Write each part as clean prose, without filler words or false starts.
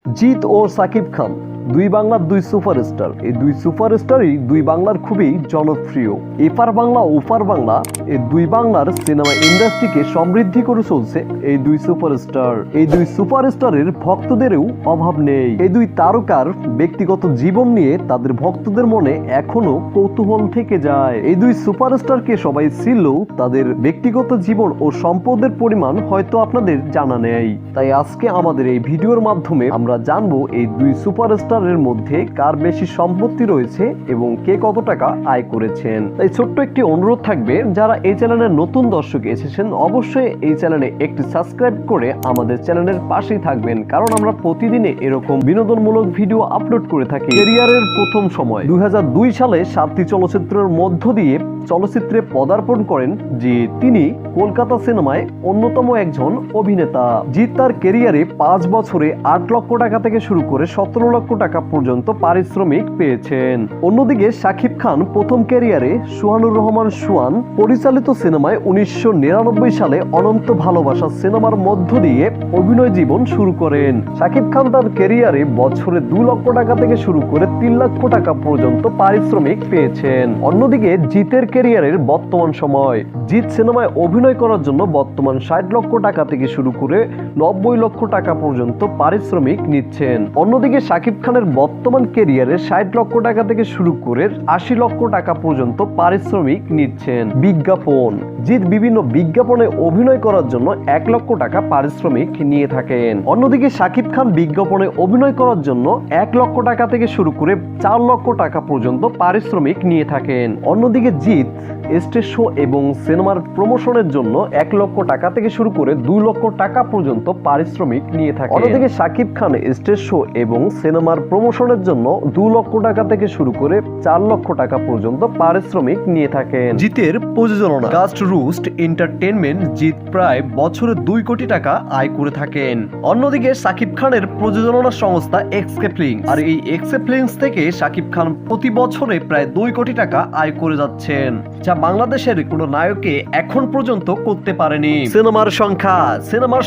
জিৎ ও সাকিব খান দুই বাংলার দুই সুপারস্টার। এই দুই সুপারস্টারই দুই বাংলার খুবই জনপ্রিয়। এপার বাংলা ওপার বাংলা এই দুই বাংলার সিনেমা ইন্ডাস্ট্রিকে সমৃদ্ধি করে চলছে এই দুই সুপারস্টার। এই দুই সুপারস্টারের ভক্তদেরও অভাব নেই। এই দুই তারকার ব্যক্তিগত জীবন নিয়ে তাদের ভক্তদের মনে এখনো কৌতূহল থেকে যায়। এই দুই সুপারস্টারকে সবাই চিনলেও তাদের ব্যক্তিগত জীবন ও সম্পদের পরিমাণ হয়তো আপনাদের জানা নেই। তাই আজকে আমাদের এই ভিডিওর মাধ্যমে আমরা জানবো এই দুই সুপারস্টারের মধ্যে কার বেশি সম্পত্তি রয়েছে এবং কে কত টাকা আয় করেছেন। তাই ছোট্ট একটি অনুরোধ থাকবে, যারা এই চ্যানেলের নতুন দর্শক এসেছেন অবশ্যই এই চ্যানেলে একটি সাবস্ক্রাইব করে আমাদের চ্যানেলের পাশেই থাকবেন, কারণ আমরা প্রতিদিনে এরকম বিনোদনমূলক ভিডিও আপলোড করে থাকি। ক্যারিয়ারের প্রথম সময় 2002 সালে 7টি চলচ্চিত্রের মধ্য দিয়ে চলচ্চিত্রে পদার্পণ করেন জিৎ। তিনি কলকাতা সিনেমায় অন্যতম একজন অভিনেতা। জিৎ তার ক্যারিয়ারে 5 বছরে 8 লক্ষ টাকা থেকে শুরু করে 17 লক্ষ টাকা পর্যন্ত পারিশ্রমিক পেয়েছেন। অন্যদিকে শাকিব খান প্রথম ক্যারিয়ারে সুহানুর রহমান সুহান পরিচালিত সিনেমায় 1999 সালে অনন্ত ভালোবাসা সিনেমার মধ্য দিয়ে অভিনয় জীবন শুরু করেন। শাকিব খান তার ক্যারিয়ারে বছরে 2 লক্ষ টাকা থেকে শুরু করে 3 লক্ষ টাকা পর্যন্ত পারিশ্রমিক পেয়েছেন। অন্যদিকে জিতের ক্যারিয়ারের বর্তমান সময়, জিৎ সিনেমায় অভিনয় করার জন্য বর্তমান 60 লক্ষ টাকা থেকে শুরু করে 90 লক্ষ টাকা পর্যন্ত পারিশ্রমিক নিচ্ছেন। অন্যদিকে শাকিব খানের বর্তমান ক্যারিয়ারে 60 লক্ষ টাকা থেকে শুরু করে 80 লক্ষ টাকা পর্যন্ত পারিশ্রমিক নিচ্ছেন। বিজ্ঞাপন, জিৎ বিভিন্ন বিজ্ঞাপনে অভিনয় করার জন্য 1 লক্ষ টাকা পারিশ্রমিক নিয়ে থাকেন। অন্যদিকে শাকিব খান বিজ্ঞাপনে অভিনয় করার জন্য 1 লক্ষ টাকা থেকে শুরু করে 4 লক্ষ টাকা পর্যন্ত পারিশ্রমিক নিয়ে থাকেন। অন্যদিকে জিৎ স্টেজ শো এবং সিনেমার প্রমোশনের জন্য 1 লক্ষ টাকা থেকে শুরু করে 2 লক্ষ টাকা পর্যন্ত পারিশ্রমিক নিয়ে থাকে। অন্যদিকে শাকিব খান স্টেজ শো এবং সিনেমার প্রমোশনের জন্য 2 লক্ষ টাকা থেকে শুরু করে 4 লক্ষ টাকা পর্যন্ত পারিশ্রমিক নিয়ে থাকেন। জিতের প্রযোজনা গাস্ট রুস্ট এন্টারটেইনমেন্ট জিৎ প্রায় বছরে 2 কোটি টাকা আয় করে থাকেন। অন্যদিকে শাকিব খানের প্রযোজনা সংস্থা এক্সকেপ লিংকস, আর এই এক্সকেপ লিংকস থেকে শাকিব খান প্রতি বছরে প্রায় 2 কোটি টাকা আয় করে যাচ্ছেন, যা বাংলাদেশের কোনো নায়কে এখন পর্যন্ত করতে পারেনি। সিনেমার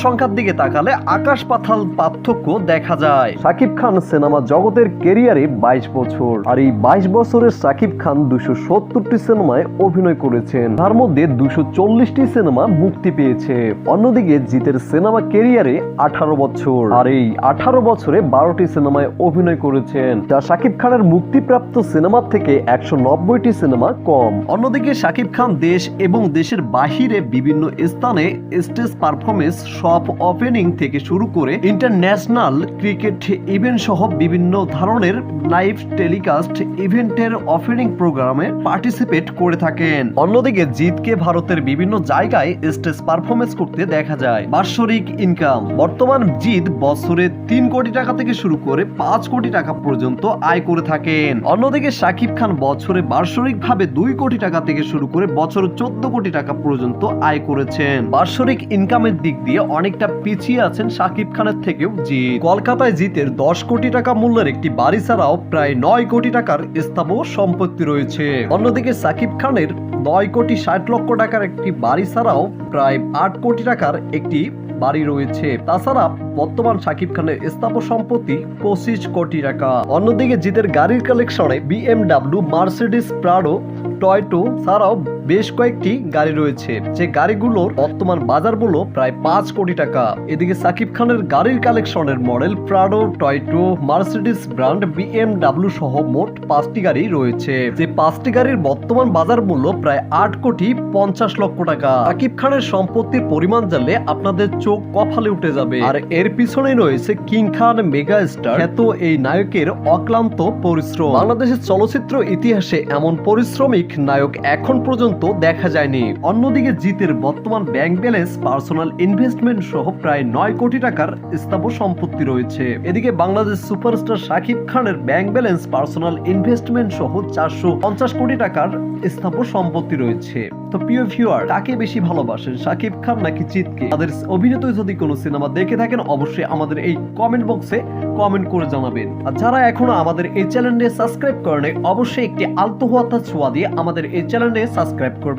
সংখ্যার দিকে তাকালে আকাশ পাতাল পার্থক্য দেখা যায়। শাকিব খান সিনেমা জগতের ক্যারিয়ারে 22 বছর, আর এই 22 বছরের শাকিব খান 270টি সিনেমায় অভিনয় করেছেন, তার মধ্যে 240টি সিনেমা মুক্তি পেয়েছে। অন্যদিকে জিতের সিনেমা ক্যারিয়ারে 18 বছর, আর এই 18 বছরে 12টি সিনেমায় অভিনয় করেছেন, যা শাকিব খানের মুক্তিপ্রাপ্ত সিনেমার থেকে 190টি সিনেমা কম। অন্যদিকে শাকিব খান দেশ এবং দেশের বাহিরে বিভিন্ন স্থানে স্টেজ পারফরমেন্স, শপ ওপেনিং থেকে শুরু করে ইন্টারন্যাশনাল ক্রিকেট ইভেন্ট সহ বিভিন্ন ধরনের লাইভ টেলিকাস্ট ইভেন্টের ওপেনিং প্রোগ্রামে পার্টিসিপেট করে থাকেন। অন্যদিকে জিতকে ভারতের বিভিন্ন জায়গায় স্টেজ পারফরমেন্স করতে দেখা যায়। বাৎসরিক ইনকাম, বর্তমান জিত বছরে 3 কোটি টাকা থেকে শুরু করে 5 কোটি টাকা পর্যন্ত আয় করে থাকেন। অন্যদিকে শাকিব খান বছরে বাৎসরিকভাবে 2 কোটি টাকা থেকে শুরু করে বছরে 14 কোটি টাকা পর্যন্ত আয় করেছেন। বাৎসরিক ইনকামের দিক দিয়ে অনেকটা পিছিয়ে আছেন শাকিব খানের থেকেও জিৎ। কলকাতায় জিতের 10 কোটি টাকা মূল্যের একটি বাড়ি ছাড়াও প্রায় 9 কোটি টাকার স্থাবর সম্পত্তি রয়েছে। অন্যদিকে শাকিব খানের 9 কোটি 60 লক্ষ টাকার একটি বাড়ি ছাড়াও প্রায় 8 কোটি টাকার একটি বাড়ি রয়েছে। তাছাড়া বর্তমান শাকিব খানের স্থাবর সম্পত্তি 25 কোটি টাকা। অন্যদিকে জিতের গাড়ির কালেকশনে BMW, মার্সিডিজ, প্রাডো, টয়টো ছাড়াও বেশ কয়েকটি গাড়ি রয়েছে, যে গাড়িগুলোর বর্তমান বাজার মূল্য প্রায় 5 কোটি টাকা। এদিকে শাকিব খানের গাড়ির কালেকশনের model Prado, টয়টো, Mercedes brand, BMW সহ মোট 5টি গাড়ি রয়েছে, যে 5টি গাড়ির বর্তমান বাজার মূল্য প্রায় 8 কোটি 50 লক্ষ টাকা। শাকিব খানের সম্পত্তির পরিমাণ জানলে আপনাদের চোখ কপালে উঠে যাবে। আর এর পিছনেই রয়েছে কিং খান মেগা স্টার খ্যাত এই নায়কের অক্লান্ত পরিশ্রম। বাংলাদেশের চলচ্চিত্র ইতিহাসে এমন পরিশ্রমিক নায়ক এখন পর্যন্ত দেখা যায়নি। অন্যদিকে জিতের বর্তমান ব্যাংক ব্যালেন্স, পার্সোনাল ইনভেস্টমেন্ট সহ প্রায় 9 কোটি টাকার স্থাবর সম্পত্তি রয়েছে। এদিকে বাংলাদেশ সুপারস্টার শাকিব খানের ব্যাংক ব্যালেন্স, পার্সোনাল ইনভেস্টমেন্ট সহ 450 কোটি টাকার স্থাবর সম্পত্তি রয়েছে। তো প্রিয় ভিউয়ার, কাকে বেশি ভালোবাসেন, শাকিব খান নাকি জিতকে? তাদের অভিনীত যদি কোনো সিনেমা দেখে থাকেন অবশ্যই আমাদের এই কমেন্ট বক্সে কমেন্ট করে জানাবেন। আর যারা এখনো আমাদের এই চ্যানেলে সাবস্ক্রাইব করেন অবশ্যই একটি আলতো হাতা ছোঁয়া দিয়ে আমাদের এই চ্যানেলে সাবস্ক্রাইব করবেন।